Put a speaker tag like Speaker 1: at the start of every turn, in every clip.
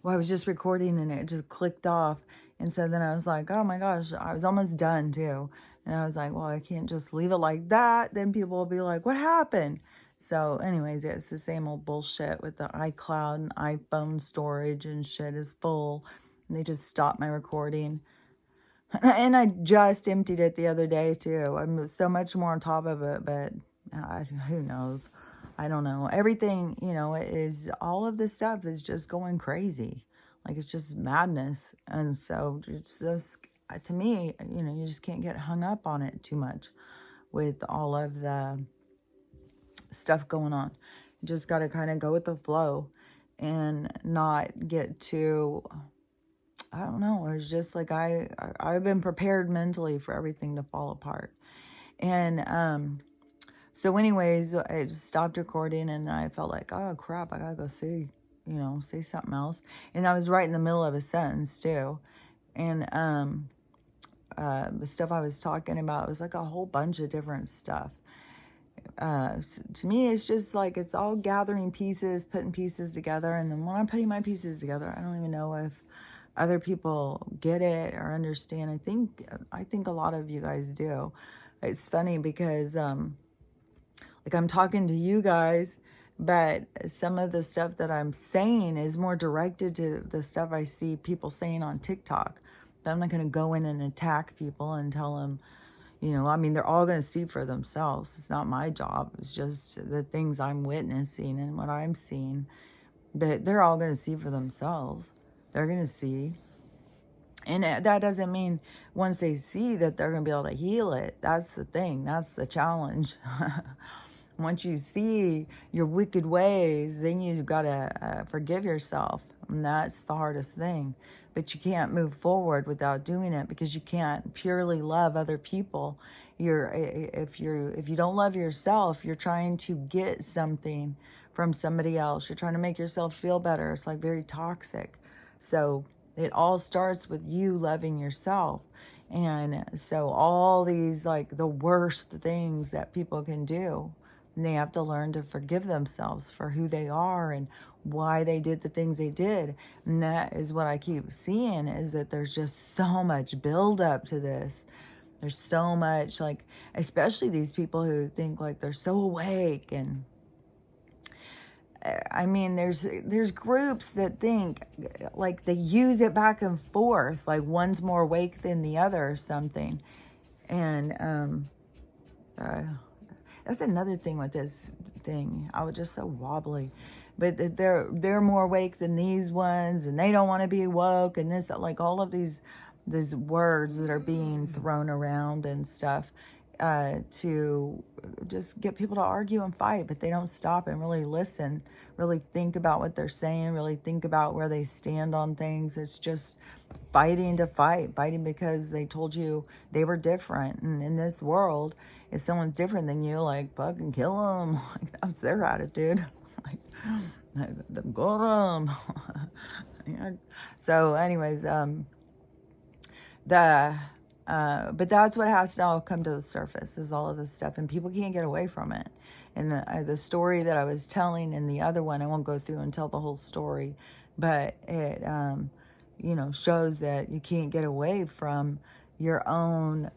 Speaker 1: well, I was just recording and it just clicked off. And so then I was like, oh my gosh, I was almost done too. And I was like, well, I can't just leave it like that. Then people will be like, what happened? So, anyways, yeah, it's the same old bullshit with the iCloud and iPhone storage and shit is full. And they just stopped my recording. And I just emptied it the other day too. I'm so much more on top of it, but who knows? I don't know. Everything, is all of this stuff is just going crazy. Like it's just madness. And so it's just, to me, you just can't get hung up on it too much with all of the stuff going on. You just got to kind of go with the flow and not get too, I don't know. It's just like I've been prepared mentally for everything to fall apart. And so anyways, I just stopped recording and I felt like, oh crap, I gotta go say something else. And I was right in the middle of a sentence too. And the stuff I was talking about was like a whole bunch of different stuff. To me, it's just like it's all gathering pieces, putting pieces together. And then when I'm putting my pieces together, I don't even know if other people get it or understand. I think a lot of you guys do. It's funny because like I'm talking to you guys, but some of the stuff that I'm saying is more directed to the stuff I see people saying on TikTok. But I'm not going to go in and attack people and tell them, they're all going to see for themselves. It's not my job. It's just the things I'm witnessing and what I'm seeing. But they're all going to see for themselves. They're going to see. And that doesn't mean once they see that they're going to be able to heal it. That's the thing. That's the challenge. Once you see your wicked ways, then you got to forgive yourself. And that's the hardest thing. But you can't move forward without doing it because you can't purely love other people. If you don't love yourself, you're trying to get something from somebody else. You're trying to make yourself feel better. It's like very toxic. So it all starts with you loving yourself. And so all these like the worst things that people can do, and they have to learn to forgive themselves for who they are and why they did the things they did. And that is what I keep seeing, is that there's just so much buildup to this. There's so much, like, especially these people who think like they're so awake. And there's groups that think like they use it back and forth, like one's more awake than the other or something. And that's another thing with this thing. I was just so wobbly. But they're more awake than these ones, and they don't want to be woke, and this, like, all of these words that are being thrown around and stuff to just get people to argue and fight, but they don't stop and really listen, really think about what they're saying, really think about where they stand on things. It's just fighting to fighting because they told you they were different. And in this world, if someone's different than you, like, fucking kill them. Like, that's their attitude. Like, go them. So anyways, but that's what has to all come to the surface, is all of this stuff, and people can't get away from it. And the story that I was telling in the other one, I won't go through and tell the whole story, but it shows that you can't get away from your own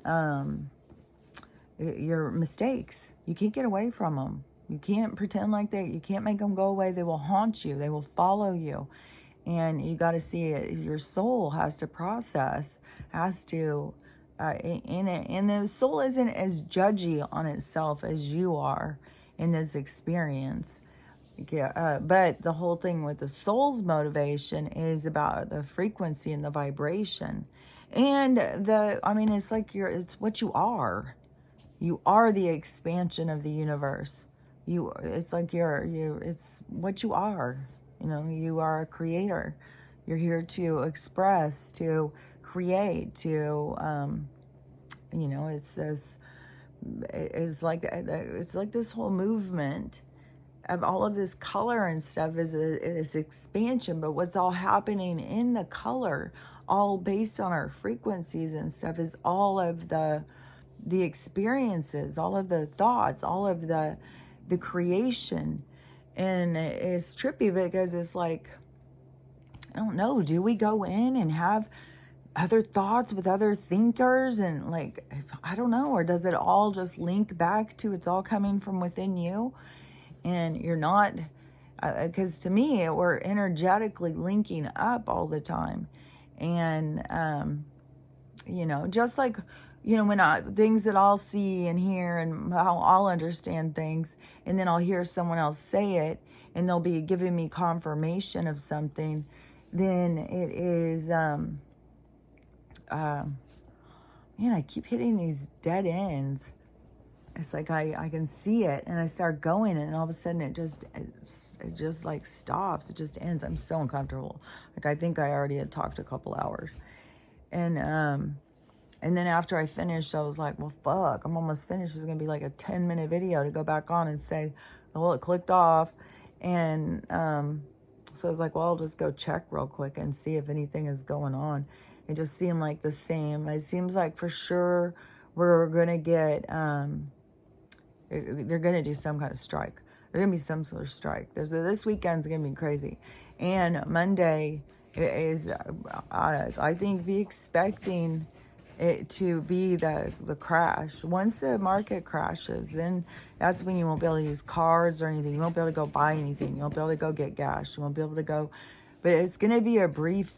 Speaker 1: your mistakes. You can't get away from them. You can't pretend like you can't make them go away. They will haunt you. They will follow you. And you got to see it. Your soul has to process, has to, and the soul isn't as judgy on itself as you are in this experience. Yeah, but the whole thing with the soul's motivation is about the frequency and the vibration. And it's like it's what you are. You are the expansion of the universe. It's like it's what you are. You are a creator. You're here to express, to create, to, it's like this whole movement of all of this color and stuff is expansion. But what's all happening in the color, all based on our frequencies and stuff, is all of the experiences, all of the thoughts, all of the creation. And it's trippy because it's like I don't know, do we go in and have other thoughts with other thinkers and like, I don't know, or does it all just link back to it's all coming from within you and you're not, because to me we're energetically linking up all the time. And just like, when things that I'll see and hear and how I'll understand things, and then I'll hear someone else say it and they'll be giving me confirmation of something, then it is, I keep hitting these dead ends. It's like I can see it and I start going and all of a sudden it just like stops. It just ends. I'm so uncomfortable. Like I think I already had talked a couple hours. And then after I finished, I was like, well, fuck, I'm almost finished. It's going to be like a 10-minute video to go back on and say, well, it clicked off. And so I was like, well, I'll just go check real quick and see if anything is going on. It just seemed like the same. It seems like for sure we're going to get, they're going to do some kind of strike. There's going to be some sort of strike. This weekend's going to be crazy. And Monday is, I think, be expecting it to be the crash. Once the market crashes, then that's when you won't be able to use cards or anything. You won't be able to go buy anything. You won't be able to go get gas. You won't be able to go. But it's going to be a brief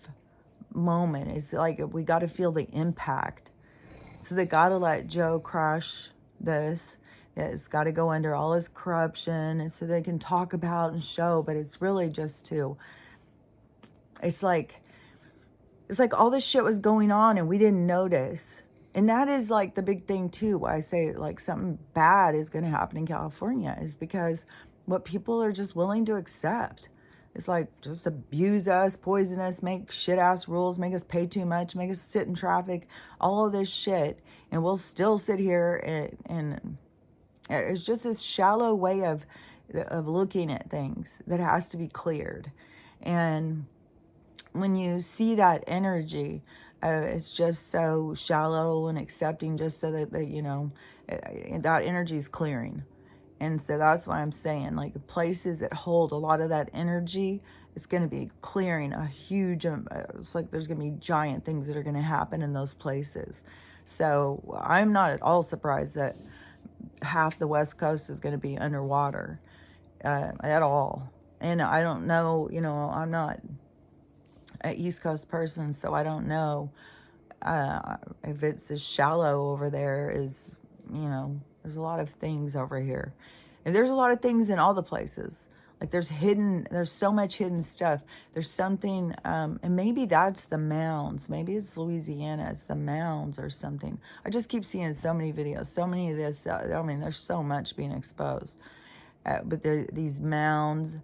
Speaker 1: moment. It's like we got to feel the impact. So they got to let Joe crash this. It's got to go under all his corruption, and so they can talk about and show. But it's really just to. It's like all this shit was going on and we didn't notice. And that is like the big thing too, why I say like something bad is going to happen in California, is because what people are just willing to accept. It's like just abuse us, poison us, make shit ass rules, make us pay too much, make us sit in traffic, all of this shit. And we'll still sit here and it's just this shallow way of looking at things that has to be cleared. And when you see that energy, it's just so shallow and accepting, just so that that energy is clearing. And so that's why I'm saying, like, places that hold a lot of that energy, it's going to be clearing a huge, it's like there's going to be giant things that are going to happen in those places. So I'm not at all surprised that half the West Coast is going to be underwater at all. And I don't know, I'm not an East Coast person, so I don't know if it's as shallow over there as, there's a lot of things over here. And there's a lot of things in all the places. Like there's so much hidden stuff. There's something, and maybe that's the mounds. Maybe it's Louisiana, it's the mounds or something. I just keep seeing so many videos, so many of this. There's so much being exposed. But there these mounds,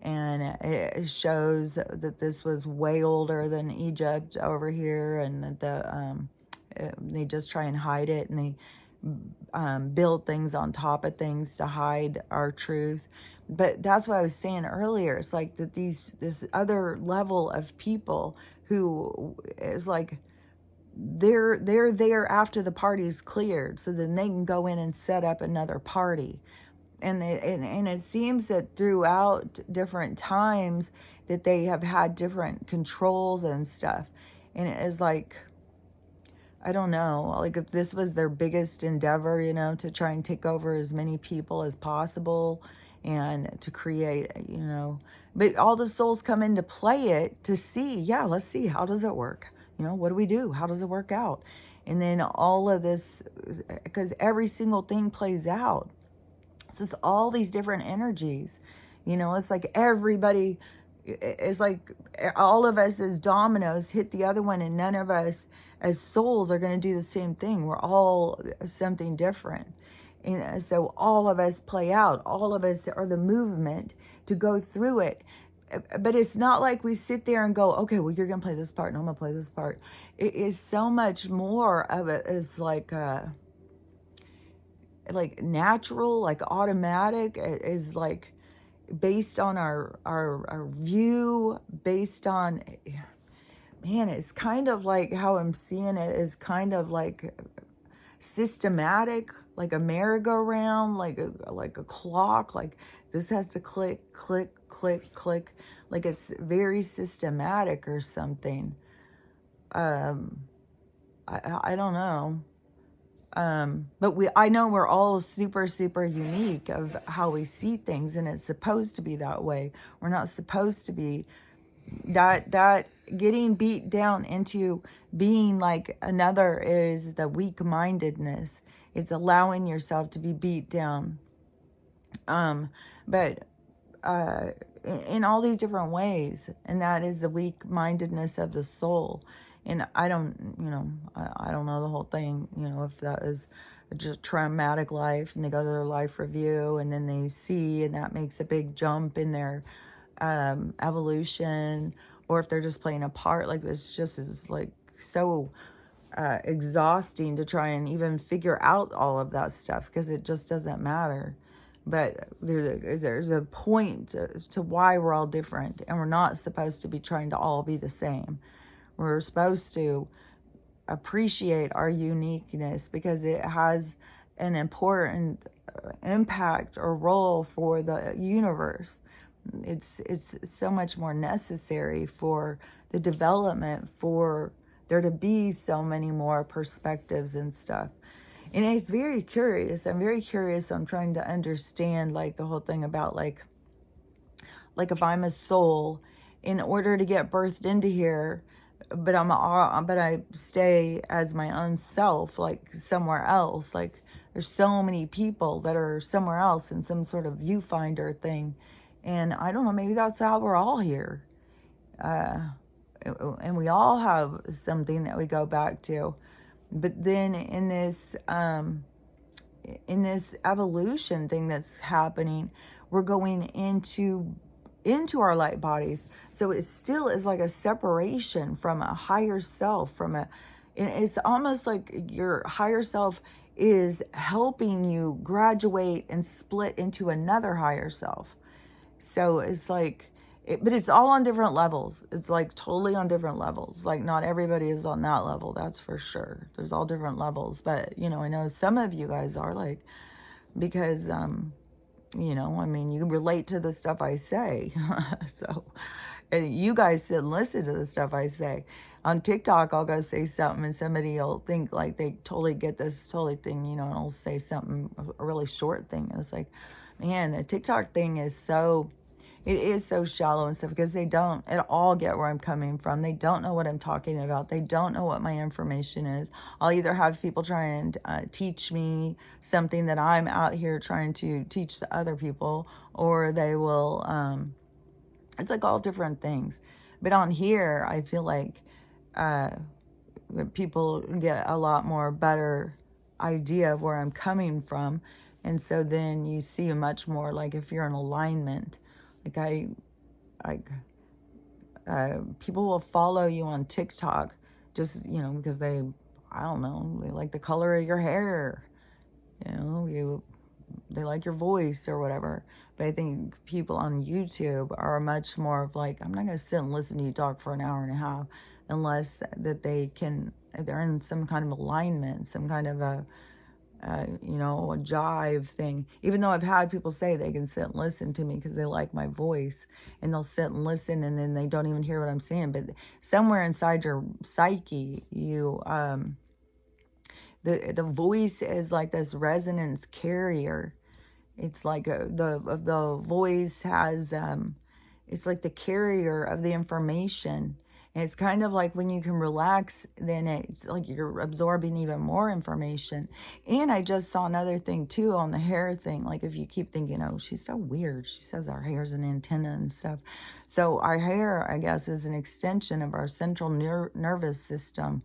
Speaker 1: and it shows that this was way older than Egypt over here, and that they just try and hide it, and they build things on top of things to hide our truth. But that's what I was saying earlier. It's like that this other level of people who is like they're there after the party's cleared, so then they can go in and set up another party. And it seems that throughout different times that they have had different controls and stuff. And it is like, I don't know, like if this was their biggest endeavor, to try and take over as many people as possible and to create, but all the souls come in to play it to see, let's see, how does it work? What do we do? How does it work out? And then all of this, because every single thing plays out. So it's all these different energies, it's like everybody, it's like all of us as dominoes hit the other one, and none of us as souls are going to do the same thing. We're all something different. And so all of us play out, all of us are the movement to go through it. But it's not like we sit there and go, okay, well, you're going to play this part and I'm going to play this part. It is so much more of it is like natural, like automatic, is like based on our view, based on, man, it's kind of like how I'm seeing it is kind of like systematic, like a merry-go-round, like a clock, like this has to click, click, click, click. like it's very systematic or something. Um, I don't know. But I know we're all super, super unique of how we see things, and it's supposed to be that way. We're not supposed to be that getting beat down into being like another is the weak-mindedness. It's allowing yourself to be beat down. But in all these different ways, and that is the weak-mindedness of the soul. And I don't, I don't know the whole thing, if that is just traumatic life and they go to their life review and then they see, and that makes a big jump in their evolution, or if they're just playing a part. Like, this just is like so exhausting to try and even figure out all of that stuff, because it just doesn't matter. But there's a point to why we're all different, and we're not supposed to be trying to all be the same. We're supposed to appreciate our uniqueness, because it has an important impact or role for the universe. It's so much more necessary for the development, for there to be so many more perspectives and stuff. And it's very curious. I'm very curious. I'm trying to understand like the whole thing about like if I'm a soul, in order to get birthed into here, but I stay as my own self, like somewhere else. Like, there's so many people that are somewhere else in some sort of viewfinder thing. And I don't know, maybe that's how we're all here. And we all have something that we go back to. But then in this evolution thing that's happening, we're going into our light bodies. So it still is like a separation from a higher self, it's almost like your higher self is helping you graduate and split into another higher self. So it's like, but it's all on different levels. It's like totally on different levels. Like, not everybody is on that level, that's for sure. There's all different levels. But, I know some of you guys are, like, because, I mean, you relate to the stuff I say. So, you guys sit and listen to the stuff I say. On TikTok, I'll go say something and somebody will think like they totally get this totally thing, and I'll say something, a really short thing. And it's like, man, the TikTok thing is so... It is so shallow and stuff, because they don't at all get where I'm coming from. They don't know what I'm talking about. They don't know what my information is. I'll either have people try and teach me something that I'm out here trying to teach to other people, or they will, it's like all different things. But on here, I feel like people get a lot more better idea of where I'm coming from. And so then you see much more, like if you're in alignment. Like people will follow you on TikTok just, because they like the color of your hair, they like your voice or whatever. But I think people on YouTube are much more of like, I'm not going to sit and listen to you talk for an hour and a half unless that they're in some kind of alignment, some kind of a jive thing. Even though I've had people say they can sit and listen to me because they like my voice, and they'll sit and listen and then they don't even hear what I'm saying. But somewhere inside your psyche, the voice is like this resonance carrier. It's like the voice has, it's like the carrier of the information. And it's kind of like when you can relax, then it's like you're absorbing even more information. And I just saw another thing too on the hair thing. Like, if you keep thinking, oh, she's so weird. She says our hair's an antenna and stuff. So our hair, I guess, is an extension of our central nervous system.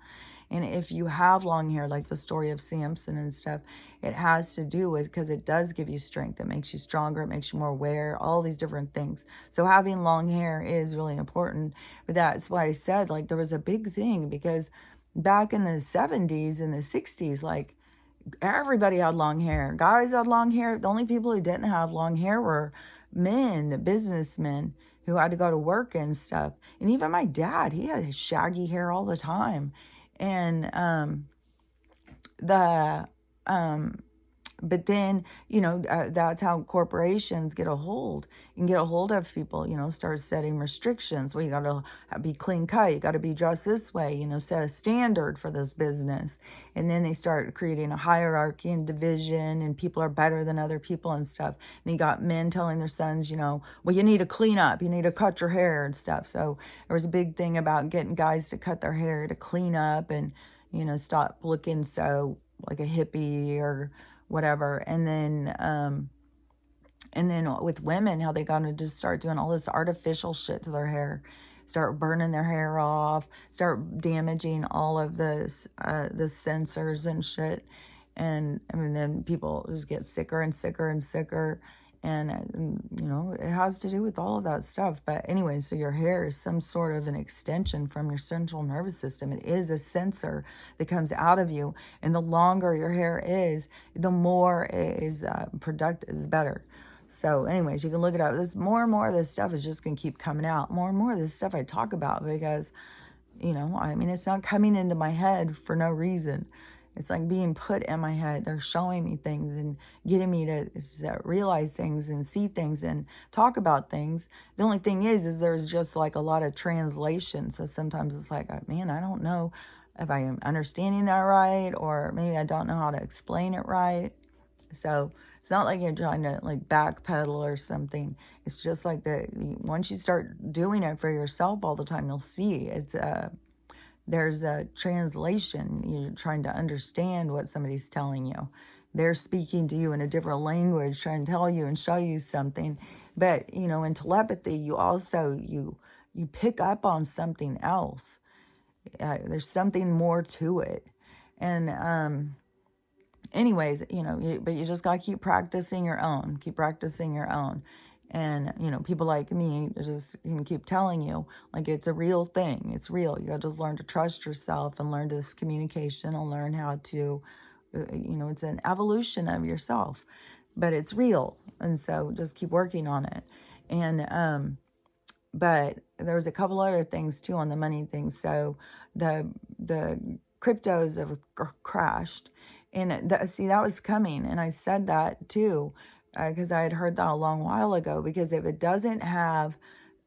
Speaker 1: And if you have long hair, like the story of Samson and stuff, it has to do with, because it does give you strength. It makes you stronger. It makes you more aware, all these different things. So having long hair is really important. But that's why I said, like, there was a big thing, because back in the 70s and the 60s, like, everybody had long hair. Guys had long hair. The only people who didn't have long hair were men, businessmen, who had to go to work and stuff. And even my dad, he had shaggy hair all the time. And but then, you know, that's how corporations get a hold and get a hold of people, you know, start setting restrictions. Well, you got to be clean cut. You got to be dressed this way, you know, set a standard for this business. And then they start creating a hierarchy and division, and people are better than other people and stuff. And you got men telling their sons, you know, well, you need to clean up, you need to cut your hair and stuff. So there was a big thing about getting guys to cut their hair, to clean up, and, you know, stop looking so like a hippie or whatever. And then with women, how they got to just start doing all this artificial shit to their hair, start burning their hair off, start damaging all of the sensors and shit. And I mean, then people just get sicker and sicker and sicker. And, you know, it has to do with all of that stuff. But anyway, so your hair is some sort of an extension from your central nervous system. It is a sensor that comes out of you. And the longer your hair is, the more it is productive, is better. So anyways, you can look it up. This more and more of this stuff is just going to keep coming out. More and more of this stuff I talk about because, you know, I mean, it's not coming into my head for no reason. It's like being put in my head. They're showing me things and getting me to realize things and see things and talk about things. The only thing is there's just like a lot of translation. So sometimes it's like, man, I don't know if I am understanding that right, or maybe I don't know how to explain it right. So it's not like you're trying to like backpedal or something. It's just like that. Once you start doing it for yourself all the time, you'll see it's there's a translation. You're trying to understand what somebody's telling you. They're speaking to you in a different language, trying to tell you and show you something. But, you know, in telepathy, you also, you pick up on something else. There's something more to it. And anyways, you know, but you just got to keep practicing your own. Keep practicing your own. And, you know, people like me just can keep telling you, like, it's a real thing. It's real. You got to just learn to trust yourself and learn this communication and learn how to, you know, it's an evolution of yourself, but it's real. And so just keep working on it. And, but there's a couple other things too on the money thing. So the cryptos have crashed, and see, that was coming. And I said that too, because I had heard that a long while ago, because if it doesn't have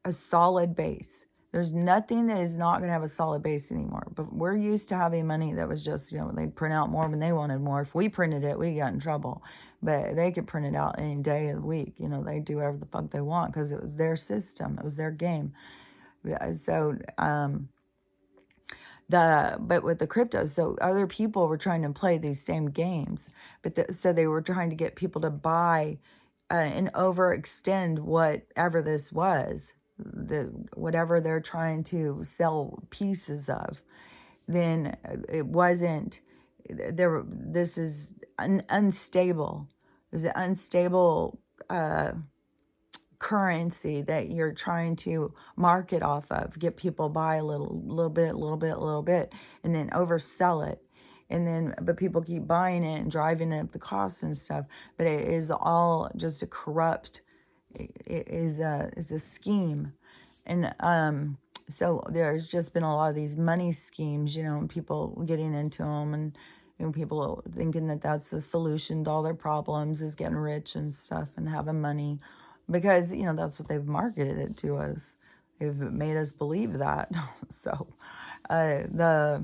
Speaker 1: a solid base, there's nothing that is not going to have a solid base anymore. But we're used to having money that was just, you know, they'd print out more when they wanted more. If we printed it, we got in trouble. But they could print it out any day of the week. You know, they do whatever the fuck they want because it was their system. It was their game. So, but with the crypto, so other people were trying to play these same games, but so they were trying to get people to buy and overextend whatever this was, whatever they're trying to sell pieces of. Then it wasn't there. This is unstable. There's an unstable currency that you're trying to market off of, get people buy a little bit, and then oversell it. And then, but people keep buying it and driving up the costs and stuff. But it is all just a corrupt, it is a scheme. And so there's just been a lot of these money schemes, you know, and people getting into them, and you know, people thinking that that's the solution to all their problems, is getting rich and stuff and having money. Because, you know, that's what they've marketed it to us. They've made us believe that. So, but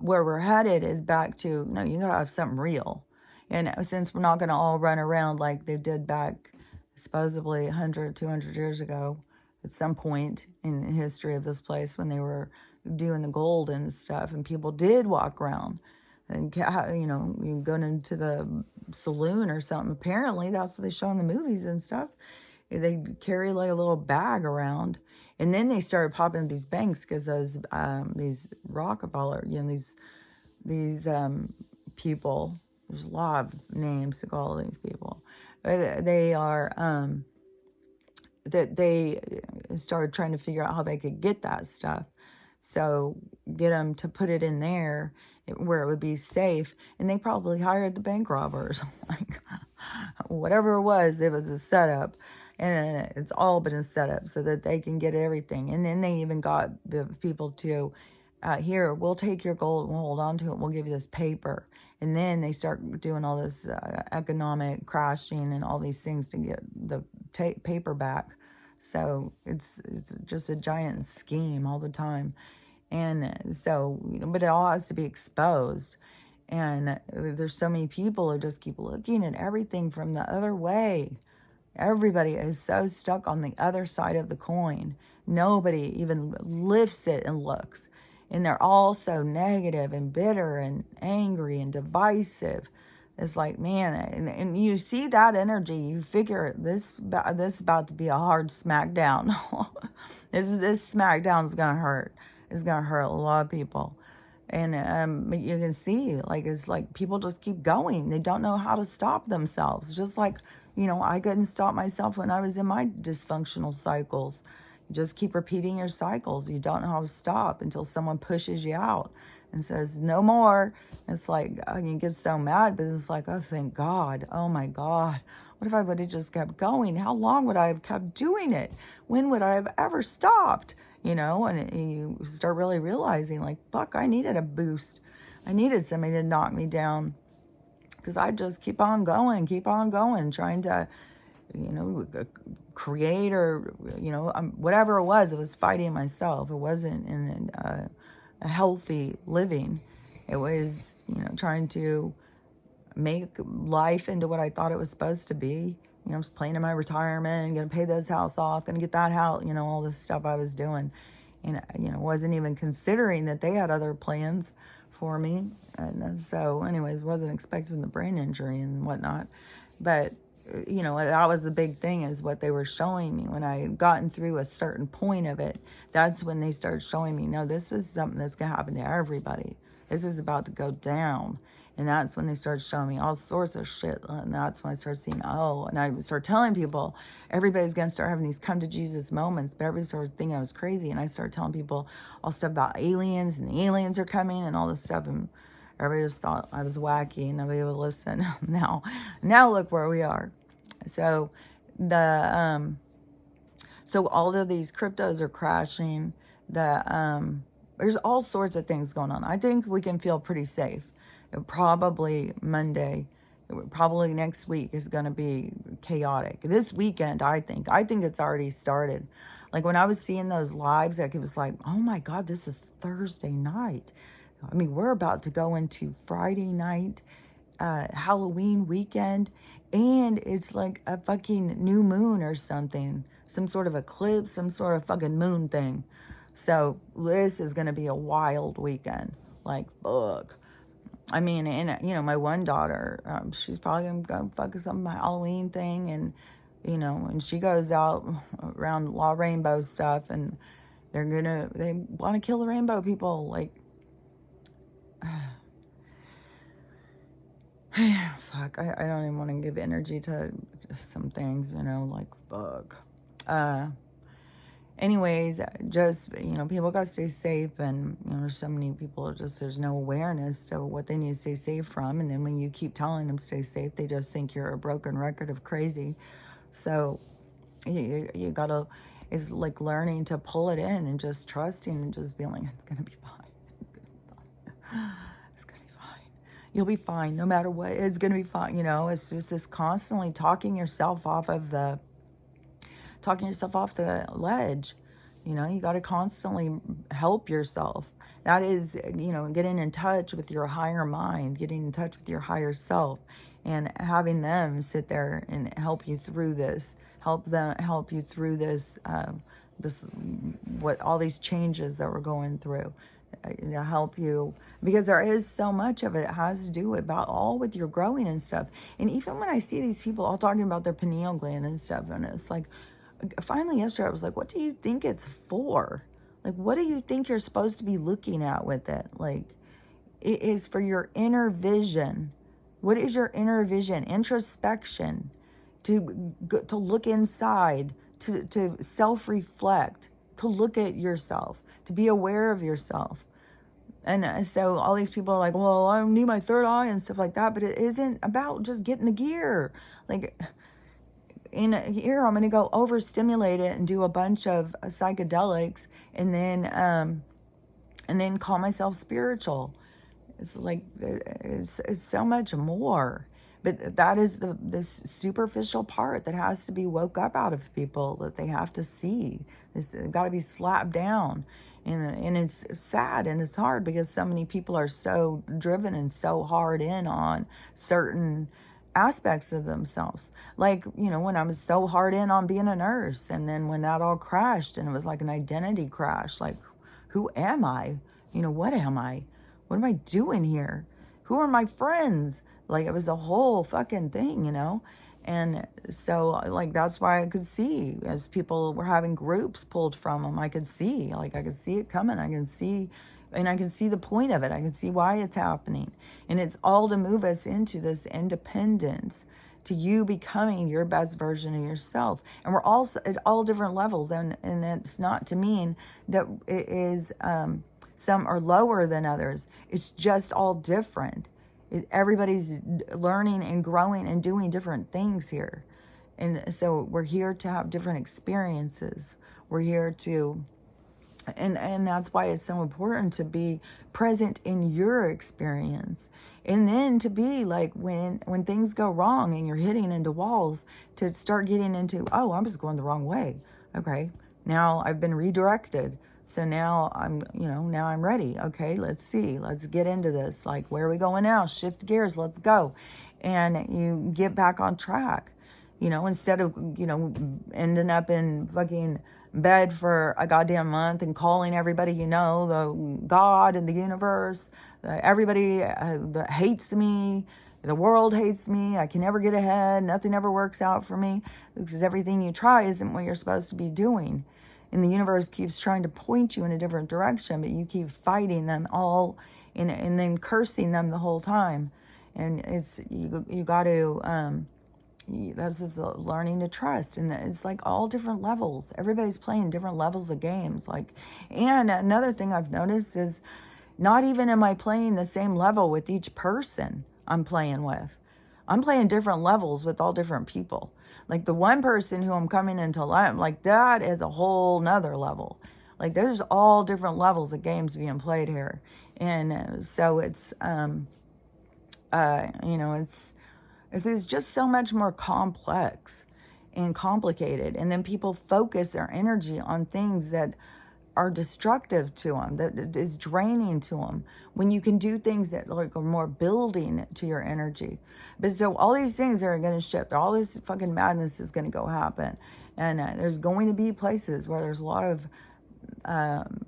Speaker 1: where we're headed is back to, no, you gotta have something real. And since we're not gonna all run around like they did back supposedly 100, 200 years ago, at some point in the history of this place when they were doing the gold and stuff, and people did walk around and, you know, you go into the saloon or something. Apparently, that's what they show in the movies and stuff. They carry like a little bag around, and then they started popping these banks because these Rockefeller, you know, these people. There's a lot of names to call these people. They are that they started trying to figure out how they could get that stuff. So get them to put it in there where it would be safe. And they probably hired the bank robbers. Like, whatever it was a setup. And it's all been a setup so that they can get everything. And then they even got the people to, here, we'll take your gold and we'll hold on to it. We'll give you this paper. And then they start doing all this economic crashing and all these things to get the paper back. So it's just a giant scheme all the time. And so, but it all has to be exposed. And there's so many people who just keep looking at everything from the other way. Everybody is so stuck on the other side of the coin. Nobody even lifts it and looks. And they're all so negative and bitter and angry and divisive. It's like, man, and you see that energy, you figure this is about to be a hard smackdown. this smackdown is going to hurt. It's going to hurt a lot of people. And you can see, like, it's like people just keep going. They don't know how to stop themselves. Just like, I couldn't stop myself when I was in my dysfunctional cycles. You just keep repeating your cycles. You don't know how to stop until someone pushes you out and says, no more. It's like, you get so mad, but it's like, oh, thank God. Oh, my God. What if I would have just kept going? How long would I have kept doing it? When would I have ever stopped? And you start really realizing, like, fuck, I needed a boost. I needed somebody to knock me down. Because I just keep on going, trying to, create or, whatever it was fighting myself. It wasn't in a healthy living. It was, trying to make life into what I thought it was supposed to be. I was planning my retirement, going to pay this house off, going to get that house, all this stuff I was doing. And, wasn't even considering that they had other plans for me. And so, anyways, wasn't expecting the brain injury and whatnot. But, that was the big thing, is what they were showing me. When I had gotten through a certain point of it, that's when they started showing me, no, this was something that's going to happen to everybody. This is about to go down. And that's when they started showing me all sorts of shit. And that's when I started seeing, and I started telling people, everybody's going to start having these come to Jesus moments. But everybody started thinking I was crazy. And I started telling people all stuff about aliens, and the aliens are coming and all this stuff. And everybody just thought I was wacky and nobody would listen. Now look where we are. So so all of these cryptos are crashing. There's all sorts of things going on. I think we can feel pretty safe. Probably Monday, probably next week is going to be chaotic. This weekend, I think it's already started. Like when I was seeing those lives, like it was like, oh my God, this is Thursday night. I mean, we're about to go into Friday night, Halloween weekend, and it's like a fucking new moon or something, some sort of eclipse, some sort of fucking moon thing. So this is going to be a wild weekend. Like, fuck. I mean, and, my one daughter, she's probably going to go fuck some Halloween thing. And, and she goes out around La Rainbow stuff, and they want to kill the rainbow people. Like, fuck, I don't even want to give energy to some things, like, fuck. Anyways, just, people got to stay safe, and, there's so many people, there's no awareness to what they need to stay safe from, and then when you keep telling them stay safe, they just think you're a broken record of crazy. So, you gotta, it's like learning to pull it in and just trusting and just being like, it's gonna be fine. It's gonna be fine. You'll be fine, no matter what, it's gonna be fine, it's just this constantly talking yourself off the ledge. You got to constantly help yourself. That is, getting in touch with your higher mind, getting in touch with your higher self, and having them sit there and help you through this, help you through this, what all these changes that we're going through, to help you, because there is so much of it. It has to do about all with your growing and stuff. And even when I see these people all talking about their pineal gland and stuff, and it's like, finally yesterday I was like, what do you think it's for? Like, what do you think you're supposed to be looking at with it? Like, it is for your inner vision. What is your inner vision? Introspection, to look inside, to self-reflect, to look at yourself, to be aware of yourself. And so all these people are like, well, I need my third eye and stuff like that, but it isn't about just getting the gear. Like, in here, I'm going to go overstimulate it and do a bunch of psychedelics, and then call myself spiritual. It's like it's so much more. But that is this superficial part that has to be woke up out of people, that they have to see. They've got to be slapped down. And it's sad and it's hard because so many people are so driven and so hard in on certain aspects of themselves. Like, when I was so hard in on being a nurse, and then when that all crashed and it was like an identity crash, like, who am I? What am I? What am I doing here? Who are my friends? Like, it was a whole fucking thing. And so, like, that's why I could see as people were having groups pulled from them, I could see it coming. I can see the point of it. I can see why it's happening. And it's all to move us into this independence, to you becoming your best version of yourself. And we're all at all different levels. And it's not to mean that it is, some are lower than others. It's just all different. Everybody's learning and growing and doing different things here. And so we're here to have different experiences. We're here to, and that's why it's so important to be present in your experience. And then to be like, when things go wrong and you're hitting into walls, to start getting into, oh, I'm just going the wrong way. Okay, now I've been redirected. So now now I'm ready. Okay, let's see. Let's get into this. Like, where are we going now? Shift gears. Let's go. And you get back on track. Instead of, ending up in fucking bed for a goddamn month and calling everybody, the God and the universe, everybody that hates me, the world hates me, I can never get ahead, nothing ever works out for me, because everything you try isn't what you're supposed to be doing. And the universe keeps trying to point you in a different direction, but you keep fighting them all and then cursing them the whole time. And it's, you got to, that's just learning to trust. And it's like all different levels. Everybody's playing different levels of games. Like, and another thing I've noticed is not even am I playing the same level with each person I'm playing with. I'm playing different levels with all different people. Like the one person who I'm coming into life, like that is a whole nother level. Like there's all different levels of games being played here. And so it's, it's just so much more complex and complicated. And then people focus their energy on things that are destructive to them, that is draining to them, when you can do things that like are more building to your energy. But so all these things are going to shift. All this fucking madness is going to go happen. And there's going to be places where there's a lot of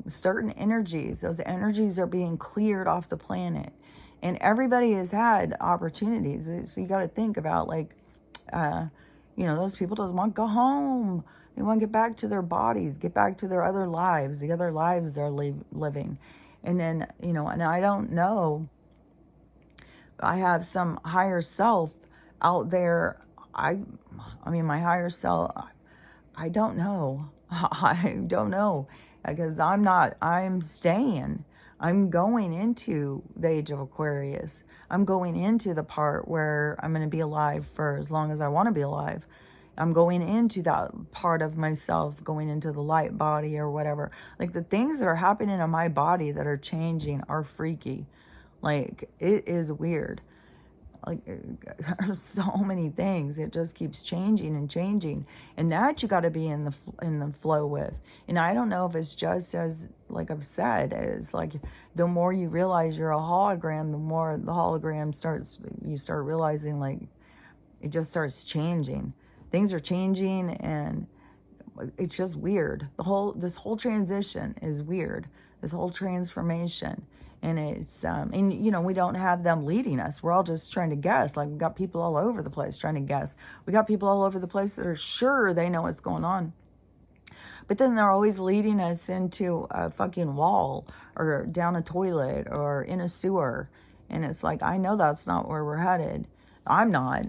Speaker 1: certain energies. Those energies are being cleared off the planet. And everybody has had opportunities. So you got to think about like, those people just want to go home. They want to get back to their bodies, get back to their other lives, the other lives they're living. And then, and I don't know, I have some higher self out there. I mean, my higher self, I don't know. I don't know, because I'm staying. I'm going into the age of Aquarius. I'm going into the part where I'm going to be alive for as long as I want to be alive. I'm going into that part of myself, going into the light body or whatever. Like the things that are happening in my body that are changing are freaky. Like it is weird. Like there's so many things. It just keeps changing and changing, and that you got to be in the flow with. And I don't know if it's just as, like I've said, it's like the more you realize you're a hologram, the more the hologram you start realizing like it just starts changing. Things are changing, and it's just weird. This whole transition is weird. This whole transformation. And it's, we don't have them leading us. We're all just trying to guess. Like, we've got people all over the place trying to guess. We got people all over the place that are sure they know what's going on. But then they're always leading us into a fucking wall or down a toilet or in a sewer. And it's like, I know that's not where we're headed. I'm not.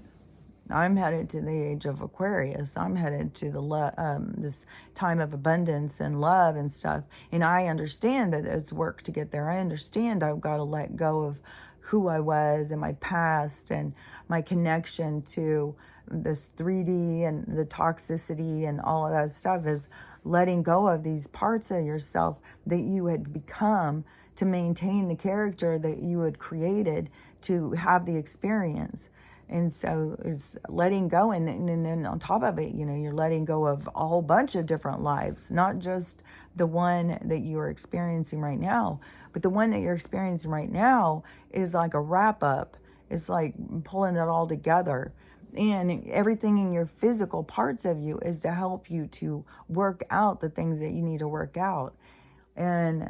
Speaker 1: I'm headed to the age of Aquarius. I'm headed to this time of abundance and love and stuff. And I understand that it's work to get there. I understand I've got to let go of who I was and my past and my connection to this 3D and the toxicity and all of that stuff, is letting go of these parts of yourself that you had become to maintain the character that you had created to have the experience. And so it's letting go. And then on top of it, you're letting go of a whole bunch of different lives, not just the one that you are experiencing right now, but the one that you're experiencing right now is like a wrap up. It's like pulling it all together. And everything in your physical parts of you is to help you to work out the things that you need to work out. And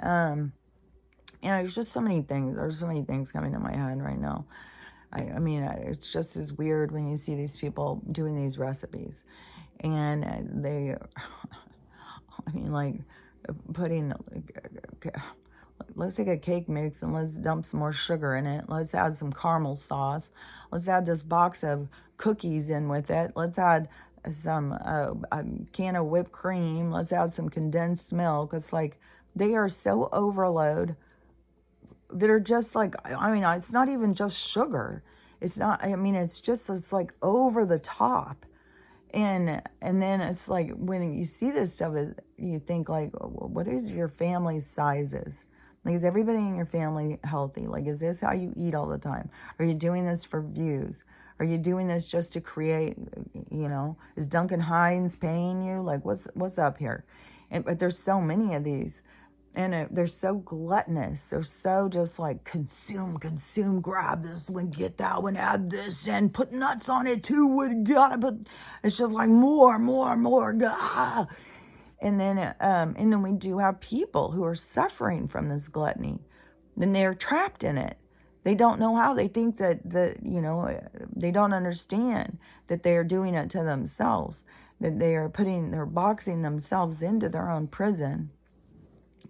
Speaker 1: there's just so many things. There's so many things coming to my head right now. I mean, it's just as weird when you see these people doing these recipes. And they, I mean, like putting, let's take a cake mix and let's dump some more sugar in it. Let's add some caramel sauce. Let's add this box of cookies in with it. Let's add some a can of whipped cream. Let's add some condensed milk. It's like they are so overload that are just like, I mean, it's not even just sugar. It's not, I mean, it's like over the top. And then it's like, when you see this stuff, you think like, what is your family's sizes? Like, is everybody in your family healthy? Like, is this how you eat all the time? Are you doing this for views? Are you doing this just to create, is Duncan Hines paying you? Like, what's up here? But there's so many of these. And they're so gluttonous. They're so just like consume, grab this one, get that one, add this, and put nuts on it too. We gotta put. It's just like more. Gah. And then we do have people who are suffering from this gluttony. Then they're trapped in it. They don't know how. They think that they don't understand that they are doing it to themselves. That they're boxing themselves into their own prison.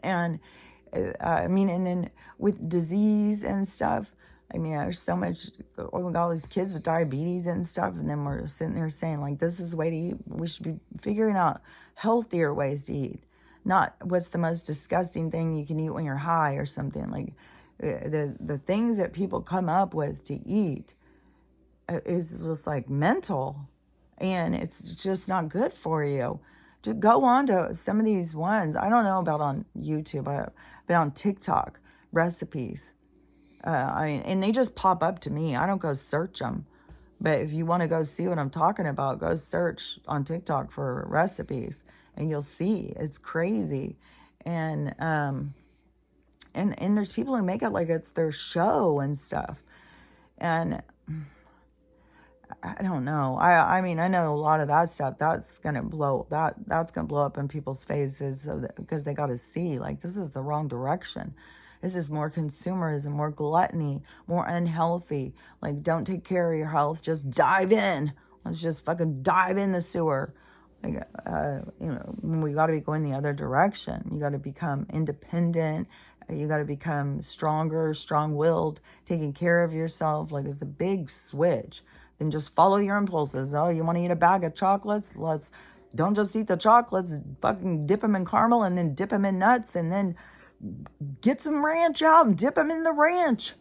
Speaker 1: And I mean, and then with disease and stuff, I mean, there's so much, we got all these kids with diabetes and stuff, and then we're sitting there saying, like, this is the way to eat. We should be figuring out healthier ways to eat, not what's the most disgusting thing you can eat when you're high or something. Like, the things that people come up with to eat is just like mental, and it's just not good for you. To go on to some of these ones, I don't know about on YouTube, but on TikTok, recipes. I mean, and they just pop up to me. I don't go search them. But if you want to go see what I'm talking about, go search on TikTok for recipes, and you'll see. It's crazy. And there's people who make it like it's their show and stuff. And I don't know. I mean, I know a lot of that stuff. That's gonna blow up in people's faces, because they got to see, like, this is the wrong direction. This is more consumerism, more gluttony, more unhealthy. Like, don't take care of your health. Just dive in. Let's just fucking dive in the sewer. Like, we got to be going the other direction. You got to become independent. You got to become stronger, strong-willed, taking care of yourself. Like, it's a big switch. Then just follow your impulses. Oh, you want to eat a bag of chocolates? Don't just eat the chocolates. Fucking dip them in caramel, and then dip them in nuts, and then get some ranch out and dip them in the ranch.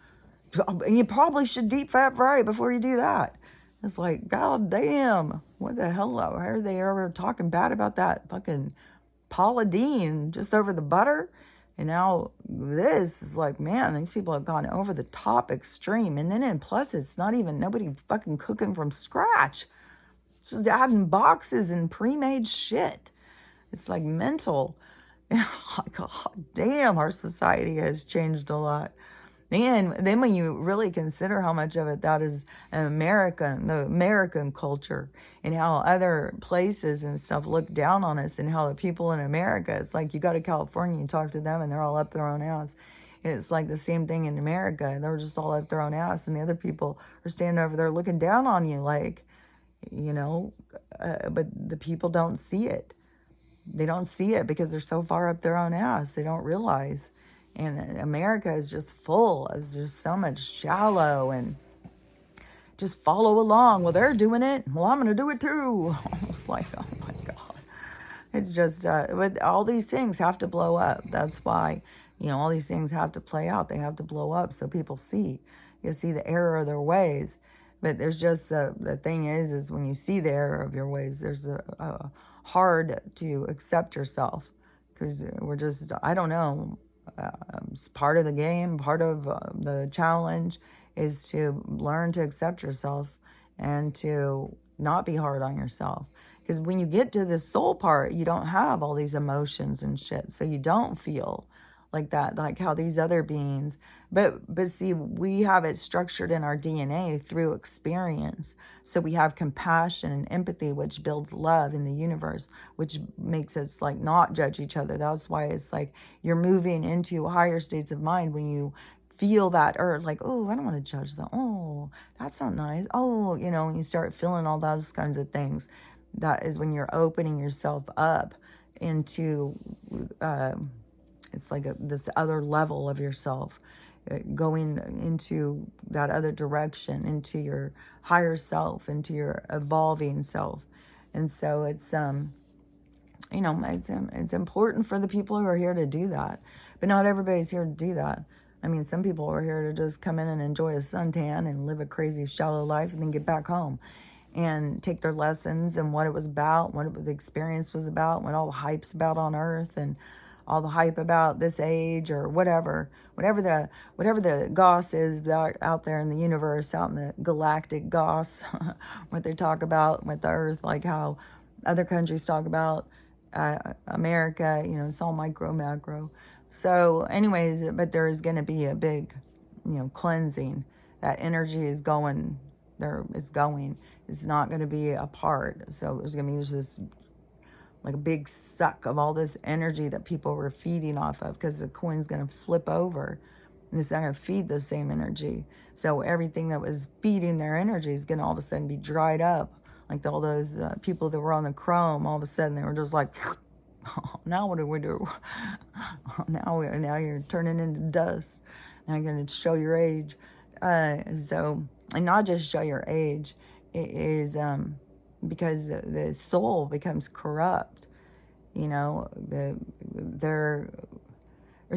Speaker 1: And you probably should deep fat fry it before you do that. It's like, god damn, what the hell? Why are they ever talking bad about that fucking Paula Deen just over the butter? And now this is like, man, these people have gone over the top extreme. And then plus, it's not even nobody fucking cooking from scratch. It's just adding boxes and pre-made shit. It's like mental. God damn, our society has changed a lot. And then when you really consider how much of it that is the American culture, and how other places and stuff look down on us, and how the people in America, it's like you go to California and talk to them and they're all up their own ass. It's like the same thing in America. They're just all up their own ass, and the other people are standing over there looking down on you, like, but the people don't see it. They don't see it because they're so far up their own ass. They don't realize. And America is just full of just so much shallow and just follow along. Well, they're doing it. Well, I'm going to do it too. Almost like, oh my God. It's just, but all these things have to blow up. That's why, all these things have to play out. They have to blow up so people see. You see the error of their ways. But there's just, the thing is when you see the error of your ways, there's a hard to accept yourself. Because we're just, I don't know. it's part of the game, part of the challenge is to learn to accept yourself and to not be hard on yourself. Because when you get to the soul part, you don't have all these emotions and shit. So you don't feel like that, like how these other beings. But see, we have it structured in our DNA through experience. So we have compassion and empathy, which builds love in the universe, which makes us like not judge each other. That's why it's like you're moving into higher states of mind when you feel that, or like, oh, I don't want to judge them. Oh, that's not nice. Oh, you know, you start feeling all those kinds of things. That is when you're opening yourself up into, it's like this other level of yourself, going into that other direction, into your higher self, into your evolving self. And so it's, you know, it's important for the people who are here to do that. But not everybody's here to do that. I mean, some people are here to just come in and enjoy a suntan and live a crazy, shallow life and then get back home and take their lessons and what it was about, what the experience was about, what all the hype's about on Earth, and all the hype about this age or whatever the goss is out there in the universe, out in the galactic goss, what they talk about with the Earth, like how other countries talk about America, you know, it's all micro, macro. So anyways, but there is going to be a big, you know, cleansing. That energy is going there. It's going. It's not going to be a part. So there's going to be this like a big suck of all this energy that people were feeding off of, because the coin's going to flip over and it's not going to feed the same energy. So everything that was feeding their energy is going to all of a sudden be dried up. Like all those people that were on the chrome, all of a sudden they were just like, oh, now what do we do? now you're turning into dust. Now you're going to show your age. So, and not just show your age, it is because the soul becomes corrupt. You know, there's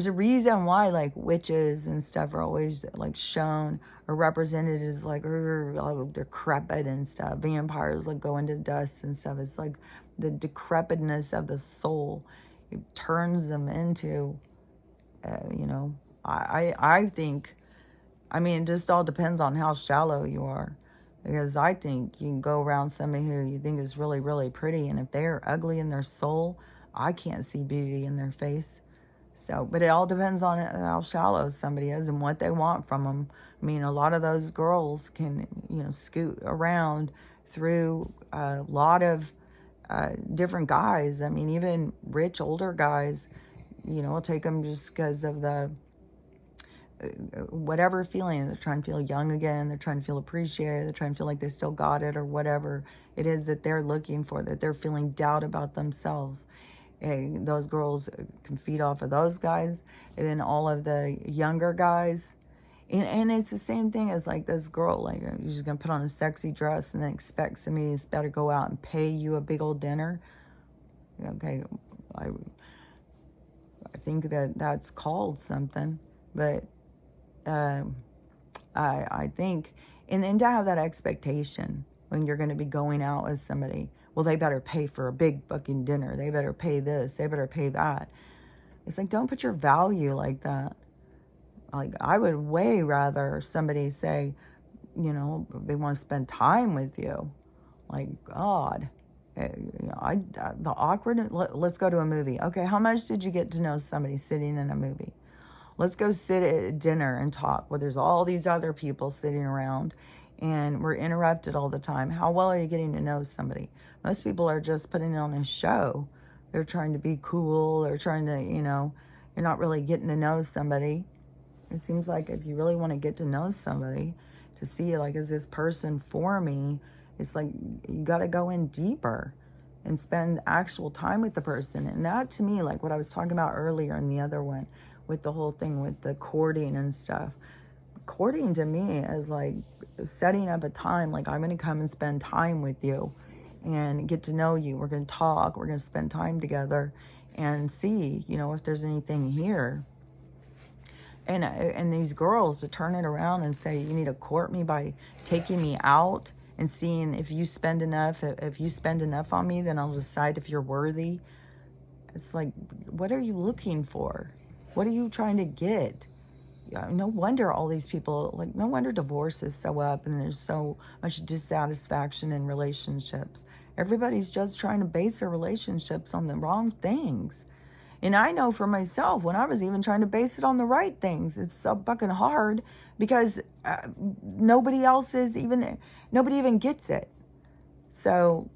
Speaker 1: a reason why like witches and stuff are always like shown or represented as like decrepit and stuff. Vampires like go into dust and stuff. It's like the decrepitness of the soul. It turns them into, you know, I think, I mean, it just all depends on how shallow you are. Because I think you can go around somebody who you think is really, really pretty, and if they're ugly in their soul, I can't see beauty in their face. So, but it all depends on how shallow somebody is and what they want from them. I mean, a lot of those girls can, you know, scoot around through a lot of different guys. I mean, even rich, older guys, you know, will take them just because of the whatever feeling. They're trying to feel young again, they're trying to feel appreciated, they're trying to feel like they still got it, or whatever it is that they're looking for, that they're feeling doubt about themselves. And those girls can feed off of those guys, and then all of the younger guys, and it's the same thing as like this girl, like you're just gonna put on a sexy dress and then expect somebody's better go out and pay you a big old dinner. Okay, I think that's called something, but I think, and then to have that expectation when you're going to be going out with somebody, well, they better pay for a big fucking dinner. They better pay this. They better pay that. It's like, don't put your value like that. Like, I would way rather somebody say, you know, they want to spend time with you. Like, God, you know, the awkward, let's go to a movie. Okay, how much did you get to know somebody sitting in a movie? Let's go sit at dinner and talk where there's all these other people sitting around and we're interrupted all the time. How well are you getting to know somebody? Most people are just putting on a show. They're trying to be cool. They're trying to, you know, you're not really getting to know somebody. It seems like if you really want to get to know somebody, to see like, is this person for me? It's like you got to go in deeper and spend actual time with the person. And that to me, like what I was talking about earlier in the other one, with the whole thing with the courting and stuff. Courting to me is like setting up a time, like I'm going to come and spend time with you and get to know you. We're going to talk, we're going to spend time together and see, you know, if there's anything here. And these girls to turn it around and say, you need to court me by taking me out and seeing if you spend enough on me, then I'll decide if you're worthy. It's like, what are you looking for? What are you trying to get? Yeah, no wonder all these people, like, no wonder divorce is so up and there's so much dissatisfaction in relationships. Everybody's just trying to base their relationships on the wrong things. And I know for myself, when I was even trying to base it on the right things, it's so fucking hard because nobody nobody even gets it. So,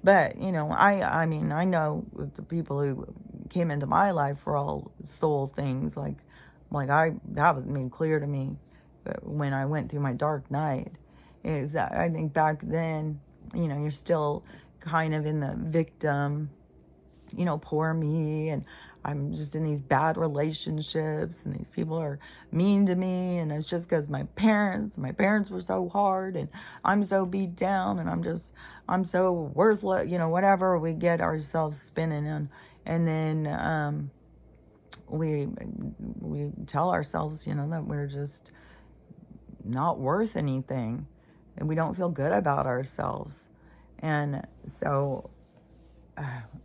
Speaker 1: but, I mean, I know the people who came into my life were all soul things. That was made clear to me when I went through my dark night. Is I think back then, you're still kind of in the victim, poor me, and I'm just in these bad relationships, and these people are mean to me, and it's just because my parents were so hard, and I'm so beat down, and I'm so worthless, whatever we get ourselves spinning in. And then we tell ourselves, that we're just not worth anything, and we don't feel good about ourselves. And so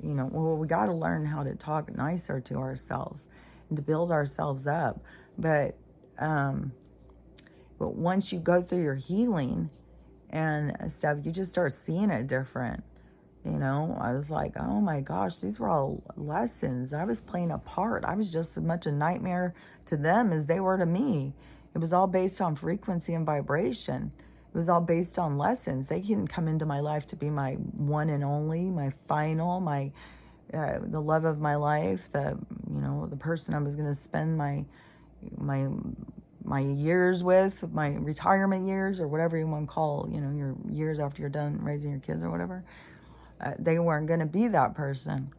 Speaker 1: we got to learn how to talk nicer to ourselves and to build ourselves up. But once you go through your healing and stuff, you just start seeing it different. I was like, oh my gosh, these were all lessons. I was playing a part. I was just as much a nightmare to them as they were to me. It was all based on frequency and vibration. It was all based on lessons. They didn't come into my life to be my one and only, my final, the love of my life, the person I was going to spend my years with, my retirement years, or whatever you want to call, your years after you're done raising your kids or whatever. They weren't going to be that person.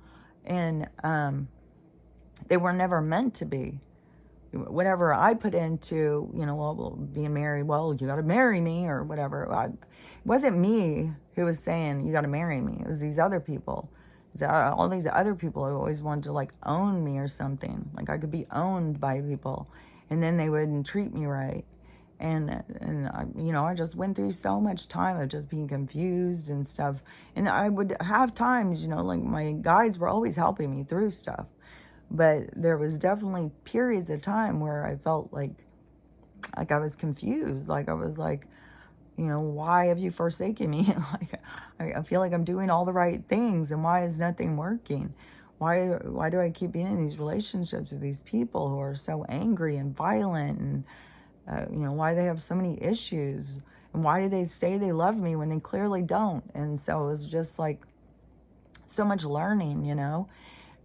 Speaker 1: And they were never meant to be. Whatever I put into, being married, well, you got to marry me or whatever. It wasn't me who was saying, you got to marry me. It was these other people. All these other people who always wanted to, like, own me or something. Like, I could be owned by people, and then they wouldn't treat me right. And I just went through so much time of just being confused and stuff. And I would have times, like, my guides were always helping me through stuff. But there was definitely periods of time where I felt like I was confused. Like, I was like, why have you forsaken me? Like, I feel like I'm doing all the right things, and why is nothing working? Why do I keep being in these relationships with these people who are so angry and violent, and why they have so mmany issues, and why do they say they love me when they clearly don't? And so it was just like so much learning,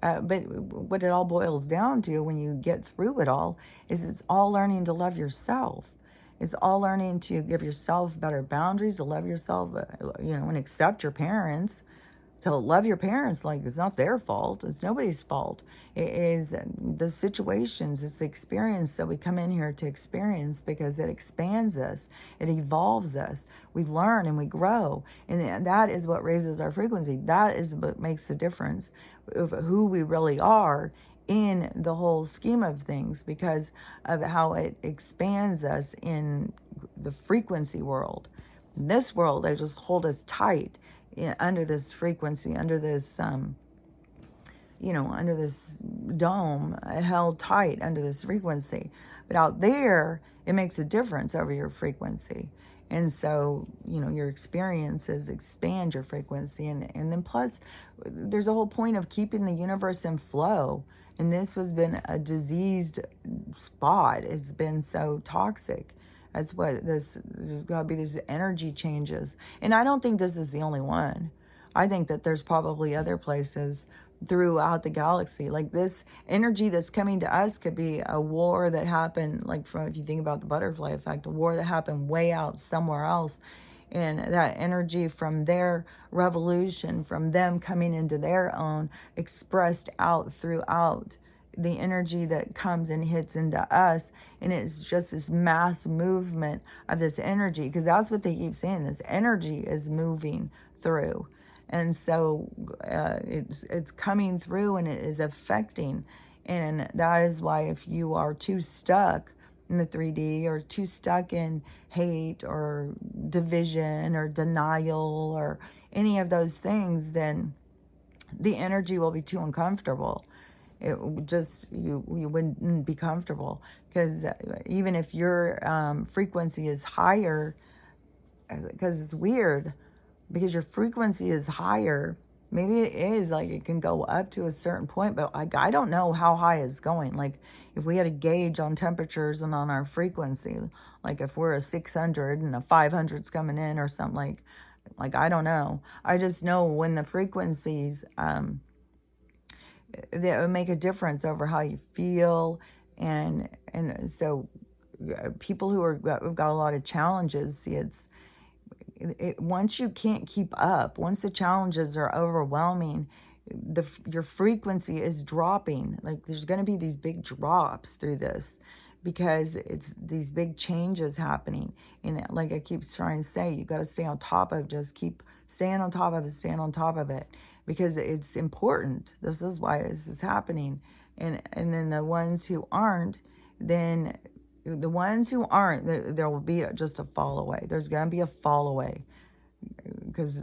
Speaker 1: but what it all boils down to when you get through it all is it's all learning to love yourself. It's all learning to give yourself better boundaries, to love yourself, and accept your parents, to love your parents like it's not their fault. It's nobody's fault. It is the situations, it's the experience that we come in here to experience, because it expands us, it evolves us. We learn and we grow, and that is what raises our frequency. That is what makes the difference of who we really are in the whole scheme of things, because of how it expands us in the frequency world. In this world, they just hold us tight under this frequency, under this under this dome, held tight under this frequency. But out there, it makes a difference over your frequency. And so, your experiences expand your frequency. And then plus, there's a whole point of keeping the universe in flow. And this has been a diseased spot. It's been so toxic. That's what there's got to be these energy changes. And I don't think this is the only one. I think that there's probably other places throughout the galaxy. Like, this energy that's coming to us could be a war that happened, like, if you think about the butterfly effect, a war that happened way out somewhere else. And that energy from their revolution, from them coming into their own, expressed out throughout the energy that comes and hits into us. And it's just this mass movement of this energy, because that's what they keep saying, this energy is moving through. And so it's coming through, and it is affecting. And that is why, if you are too stuck in the 3D, or too stuck in hate or division or denial or any of those things, then the energy will be too uncomfortable. it just, you wouldn't be comfortable, because even if your frequency is higher, because it's weird, because your frequency is higher. Maybe it is like it can go up to a certain point, but like I don't know how high it's going. Like if we had a gauge on temperatures and on our frequency, like if we're a 600 and a 500's coming in or something, like I don't know. I just know when the frequencies that would make a difference over how you feel, and so people who've got a lot of challenges, see, once you can't keep up, once the challenges are overwhelming, your frequency is dropping. Like there's going to be these big drops through this, because it's these big changes happening. And like I keep trying to say, you got to stay on top of, just keep staying on top of it, staying on top of it, because it's important. This is why this is happening. And then the ones who aren't, there will be just a fall away. There's going to be a fall away, because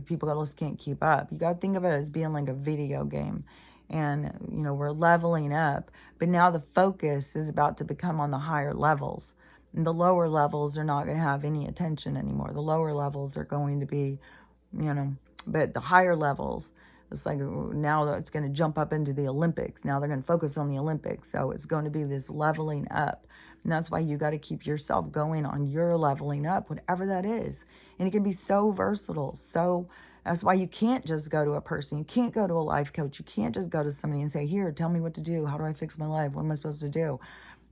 Speaker 1: people just can't keep up. You got to think of it as being like a video game. And, we're leveling up, but now the focus is about to become on the higher levels. And the lower levels are not going to have any attention anymore. The lower levels are going to be, but the higher levels, it's like now it's going to jump up into the Olympics. Now they're going to focus on the Olympics. So it's going to be this leveling up. And that's why you got to keep yourself going on your leveling up, whatever that is. And it can be so versatile. So that's why you can't just go to a person. You can't go to a life coach. You can't just go to somebody and say, here, tell me what to do. How do I fix my life? What am I supposed to do?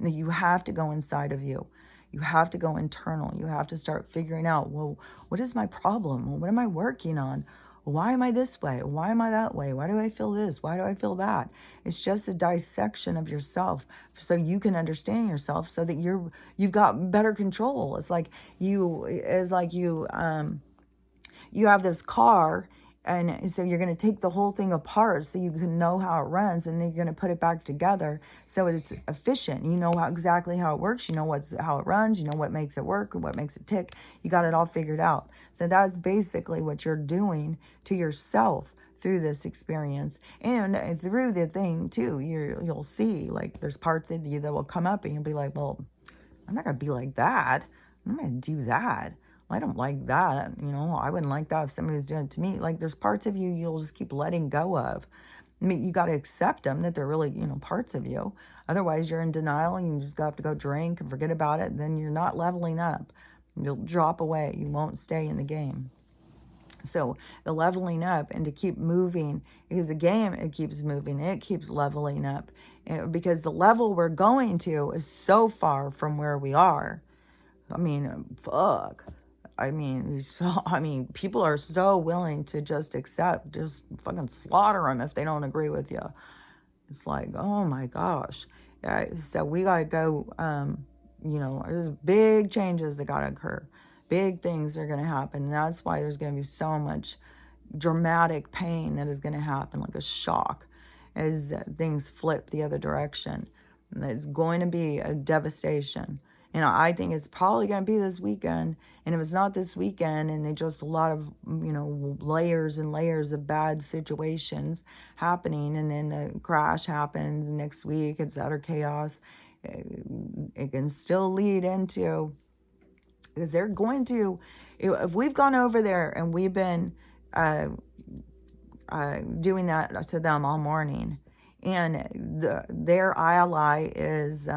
Speaker 1: You have to go inside of you. You have to go internal. You have to start figuring out, well, what is my problem? Well, what am I working on? Why am I this way? Why am I that way? Why do I feel this? Why do I feel that? It's just a dissection of yourself, so you can understand yourself, so that you've got better control. It's like you have this car, and so you're going to take the whole thing apart so you can know how it runs, and then you're going to put it back together so it's efficient. You know exactly how it works. You know how it runs. You know what makes it work and what makes it tick. You got it all figured out. So that's basically what you're doing to yourself through this experience. And through the thing too, you'll see, like, there's parts of you that will come up and you'll be like, well, I'm not going to be like that. I'm not going to do that. I don't like that. I wouldn't like that if somebody was doing it to me. Like, there's parts of you you'll just keep letting go of. I mean, you got to accept them, that they're really, parts of you. Otherwise, you're in denial and you just have to go drink and forget about it. Then you're not leveling up. You'll drop away. You won't stay in the game. So the leveling up, and to keep moving, because the game, it keeps moving. It keeps leveling up, because the level we're going to is so far from where we are. I mean, fuck. People are so willing to just just fucking slaughter them if they don't agree with you. It's like, oh my gosh. Yeah, so we got to go, there's big changes that got to occur. Big things are going to happen. And that's why there's going to be so much dramatic pain that is going to happen, like a shock, as things flip the other direction. And it's going to be a devastation. And I think it's probably going to be this weekend. And if it's not this weekend, and they just a lot of, layers and layers of bad situations happening, and then the crash happens next week, it's utter chaos, it can still lead into, because they're going to, if we've gone over there and we've been doing that to them all morning, and their ally is...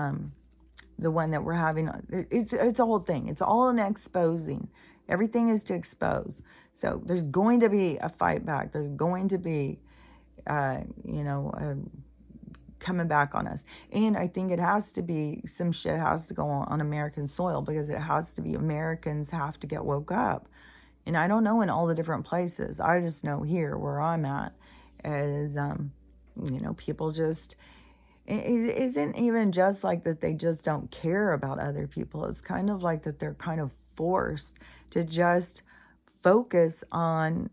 Speaker 1: the one that we're having, it's a whole thing. It's all in exposing. Everything is to expose. So there's going to be a fight back. There's going to be, coming back on us. And I think it has to be, some shit has to go on American soil, because it has to be, Americans have to get woke up. And I don't know in all the different places. I just know here where I'm at is, people just... It isn't even just like that they just don't care about other people. It's kind of like that they're kind of forced to just focus on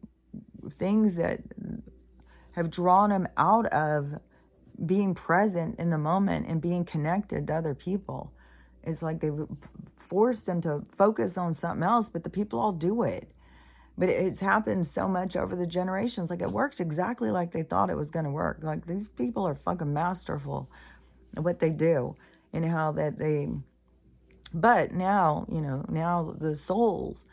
Speaker 1: things that have drawn them out of being present in the moment and being connected to other people. It's like they've forced them to focus on something else, but the people all do it. But it's happened so much over the generations. Like, it worked exactly like they thought it was going to work. Like, these people are fucking masterful at what they do and how that they... But now, you know, now the souls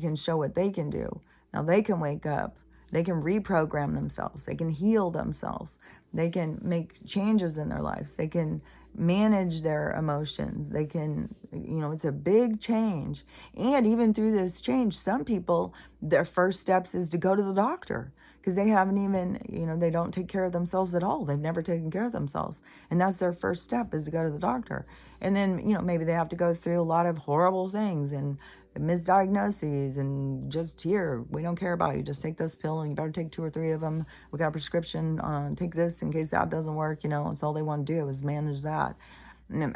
Speaker 1: can show what they can do. Now they can wake up. They can reprogram themselves. They can heal themselves. They can make changes in their lives. They can manage their emotions. They can, you know, it's a big change. And even through this change, some people, their first steps is to go to the doctor because they haven't even, you know, they don't take care of themselves at all. They've never taken care of themselves. And that's their first step, is to go to the doctor. And then, you know, maybe they have to go through a lot of horrible things and misdiagnoses and just, here, we don't care about you. Just take this pill and you better take 2 or 3 of them. We got a prescription. Take this in case that doesn't work. You know, it's all they want to do is manage that. But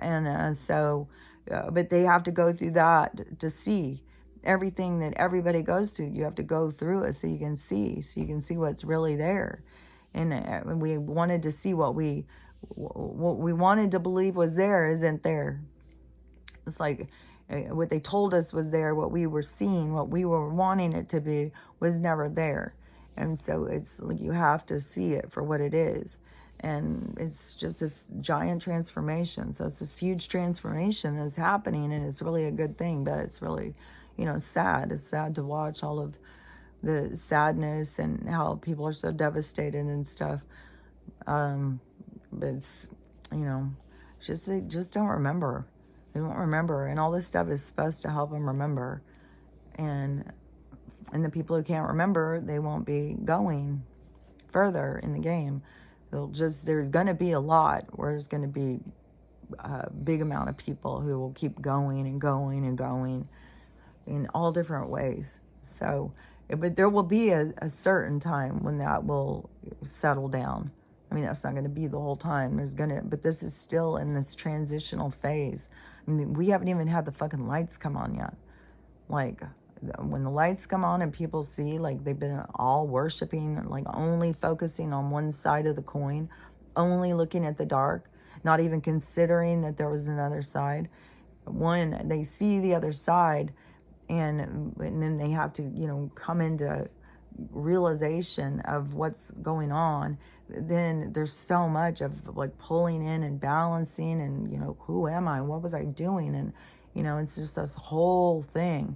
Speaker 1: they have to go through that to see everything that everybody goes through. You have to go through it so you can see what's really there. And we wanted to see what we wanted to believe was there isn't there. It's like what they told us was there, what we were seeing, what we were wanting it to be, was never there. And so it's like you have to see it for what it is. And it's just this giant transformation. So it's this huge transformation that's happening, and it's really a good thing, but it's really, you know, sad. It's sad to watch all of the sadness and how people are so devastated and stuff. But it's, you know, just they just don't remember. They don't remember, and all this stuff is supposed to help them remember. And the people who can't remember, they won't be going further in the game. There's going to be a lot where there's going to be a big amount of people who will keep going and going and going in all different ways. So, but there will be a certain time when that will settle down. I mean, that's not going to be the whole time. But this is still in this transitional phase. I mean, we haven't even had the fucking lights come on yet. Like, when the lights come on and people see, like, they've been all worshiping, like, only focusing on one side of the coin, only looking at the dark, not even considering that there was another side. When they see the other side, and then they have to, you know, come into realization of what's going on, then there's so much of, like, pulling in and balancing and, you know, who am I? What was I doing? And, you know, it's just this whole thing.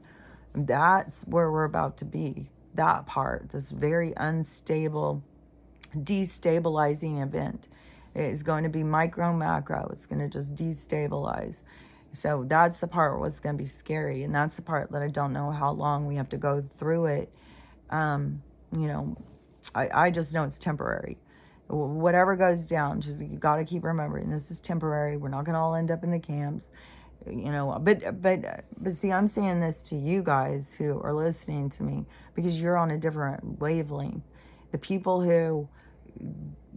Speaker 1: That's where we're about to be. That part, this very unstable, destabilizing event. It is going to be micro, macro. It's going to just destabilize. So that's the part where it's going to be scary. And that's the part that I don't know how long we have to go through it. You know, I just know it's temporary. Whatever goes down, just you got to keep remembering this is temporary. We're not going to all end up in the camps. You know, but see, I'm saying this to you guys who are listening to me because you're on a different wavelength. The people who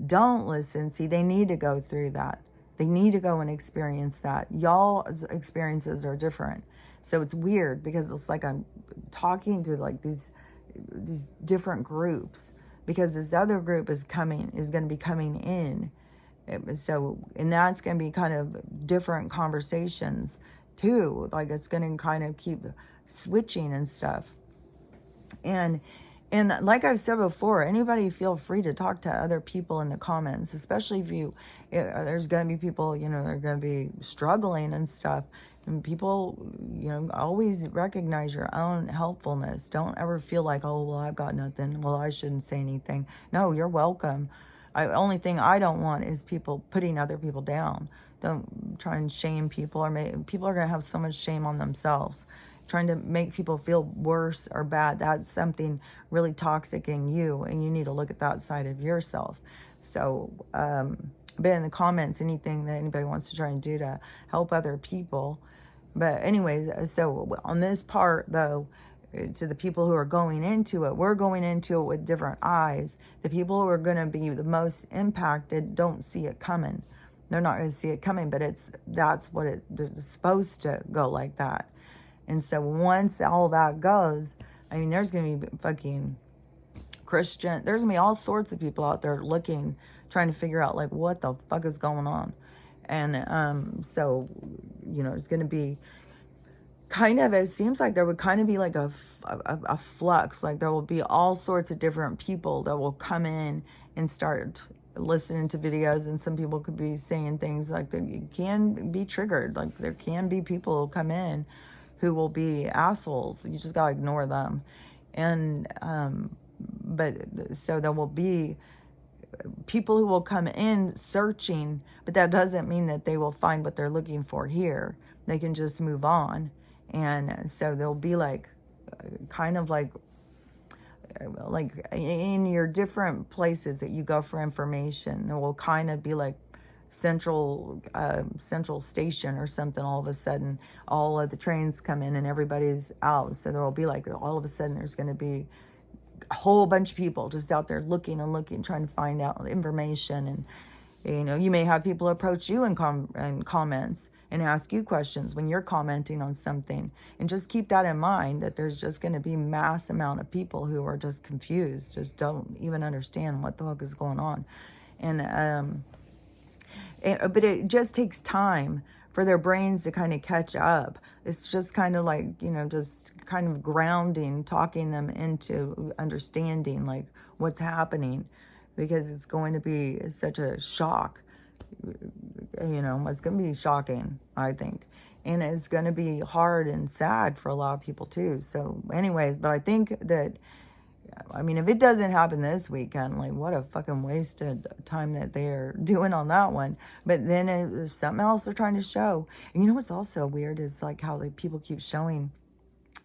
Speaker 1: don't listen, see, they need to go through that. They need to go and experience that. Y'all's experiences are different. So it's weird because it's like I'm talking to like these different groups because this other group is going to be coming in. So, and that's going to be kind of different conversations too. Like it's going to kind of keep switching and stuff. And like I've said before, anybody feel free to talk to other people in the comments, especially if there's going to be people, you know, they're going to be struggling and stuff. And people, you know, always recognize your own helpfulness. Don't ever feel like, oh, well, I've got nothing. Well, I shouldn't say anything. No, you're welcome. Only thing I don't want is people putting other people down. Don't try and shame people, or people are going to have so much shame on themselves. Trying to make people feel worse or bad, that's something really toxic in you, and you need to look at that side of yourself. So, but in the comments, anything that anybody wants to try and do to help other people. But anyways, so on this part, though, to the people who are going into it, we're going into it with different eyes. The people who are going to be the most impacted don't see it coming. They're not going to see it coming, but that's what they're supposed to go like that. And so once all that goes, I mean, there's going to be fucking Christian, there's going to be all sorts of people out there looking, trying to figure out like what the fuck is going on. And so, you know, it's going to be kind of, it seems like there would kind of be like a flux, like there will be all sorts of different people that will come in and start listening to videos, and some people could be saying things like that you can be triggered, like there can be people who come in who will be assholes. You just gotta ignore them. And but so there will be people who will come in searching, but that doesn't mean that they will find what they're looking for here. They can just move on. And so they'll be like, kind of like in your different places that you go for information, it will kind of be like central station or something. All of a sudden all of the trains come in and everybody's out, so there will be like all of a sudden there's going to be a whole bunch of people just out there looking and looking, trying to find out information. And you know, you may have people approach you in comments and ask you questions when you're commenting on something. And just keep that in mind, that there's just going to be mass amount of people who are just confused, just don't even understand what the fuck is going on. And but it just takes time for their brains to kind of catch up. It's just kind of like, you know, just kind of grounding, talking them into understanding like what's happening, because it's going to be such a shock. You know, it's going to be shocking, I think. And it's going to be hard and sad for a lot of people too. So anyways, but I think that, I mean, if it doesn't happen this weekend, like what a fucking wasted time that they're doing on that one. But then there's something else they're trying to show. And you know what's also weird is like how the people keep showing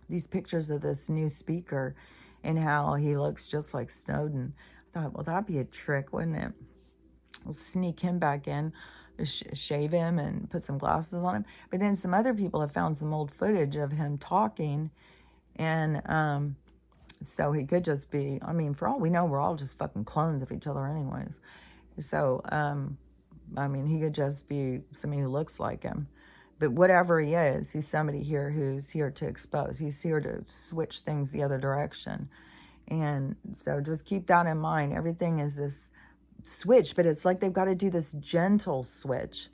Speaker 1: these pictures of this new speaker and how he looks just like Snowden. I thought, well, that'd be a trick, wouldn't it? We'll sneak him back in, shave him and put some glasses on him. But then some other people have found some old footage of him talking, and so he could just be, I mean, for all we know, we're all just fucking clones of each other anyways. So, I mean, he could just be somebody who looks like him. But whatever he is, he's somebody here who's here to expose. He's here to switch things the other direction. And so just keep that in mind. Everything is this switch, but it's like they've got to do this gentle switch.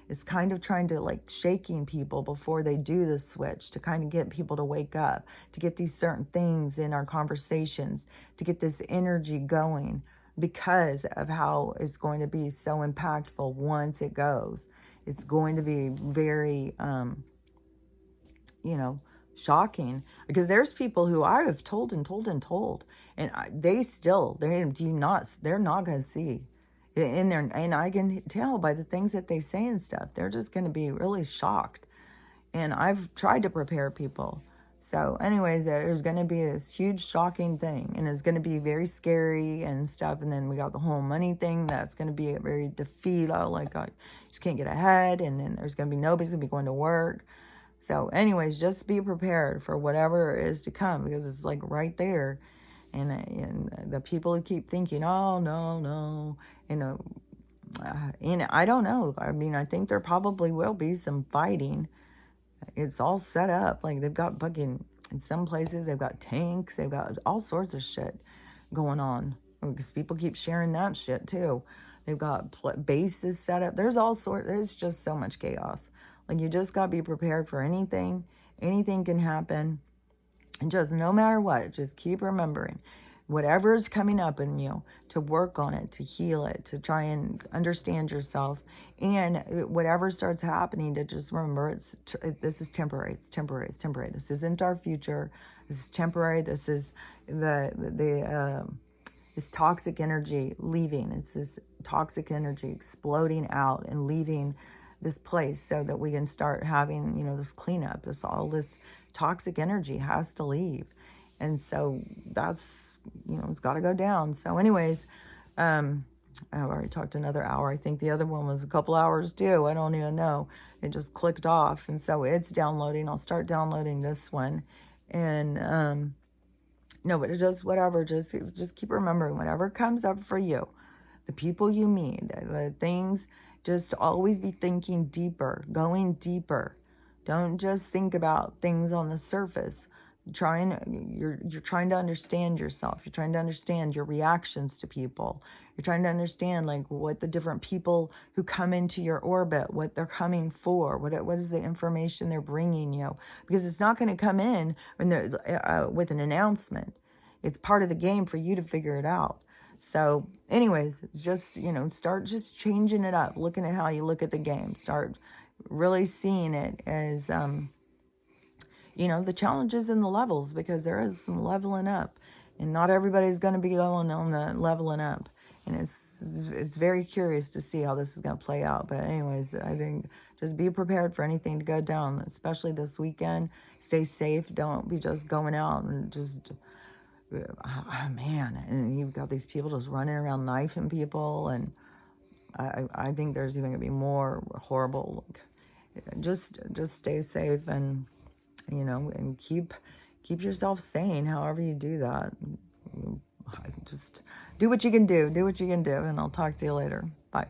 Speaker 1: It's kind of trying to like shaking people before they do the switch, to kind of get people to wake up, to get these certain things in our conversations, to get this energy going, because of how it's going to be so impactful once it goes. It's going to be very, you know, shocking, because there's people who I have told and they're not going to see in there. And I can tell by the things that they say and stuff, they're just going to be really shocked. And I've tried to prepare people. So anyways, there's going to be this huge shocking thing, and it's going to be very scary and stuff. And then we got the whole money thing. That's going to be a very defeat. Oh, like I just can't get ahead. And then there's going to be nobody's going to be going to work. So anyways, just be prepared for whatever is to come, because it's like right there. And the people who keep thinking, oh, no, you know, and I don't know. I mean, I think there probably will be some fighting. It's all set up. Like they've got fucking, in some places, they've got tanks. They've got all sorts of shit going on, because people keep sharing that shit too. They've got bases set up. There's just so much chaos. Like you just got to be prepared for anything. Anything can happen. And just no matter what, just keep remembering whatever's coming up in you, to work on it, to heal it, to try and understand yourself. And whatever starts happening, to just remember this is temporary. It's temporary. It's temporary. This isn't our future. This is temporary. This is this toxic energy leaving. It's this toxic energy exploding out and leaving this place, so that we can start having, you know, this cleanup. All this toxic energy has to leave. And so that's, you know, it's got to go down. So anyways, I've already talked another hour. I think the other one was a couple hours too. I don't even know. It just clicked off. And so it's downloading. I'll start downloading this one. And no, but it just whatever. Just keep remembering whatever comes up for you, the people you meet, the things. Just always be thinking deeper, going deeper. Don't just think about things on the surface. you're trying to understand yourself. You're trying to understand your reactions to people. You're trying to understand like what the different people who come into your orbit, what they're coming for, what is the information they're bringing you, because it's not going to come in when they're with an announcement. It's part of the game for you to figure it out. So anyways, just, start just changing it up, looking at how you look at the game. Start really seeing it as, the challenges and the levels, because there is some leveling up, and not everybody's going to be going on the leveling up. And it's very curious to see how this is going to play out. But anyways, I think just be prepared for anything to go down, especially this weekend. Stay safe. Don't be just going out and just, oh, man. And you've got these people just running around knifing people. And I think there's even going to be more horrible. Just stay safe, and and keep yourself sane however you do that. Just do what you can do. And I'll talk to you later. Bye.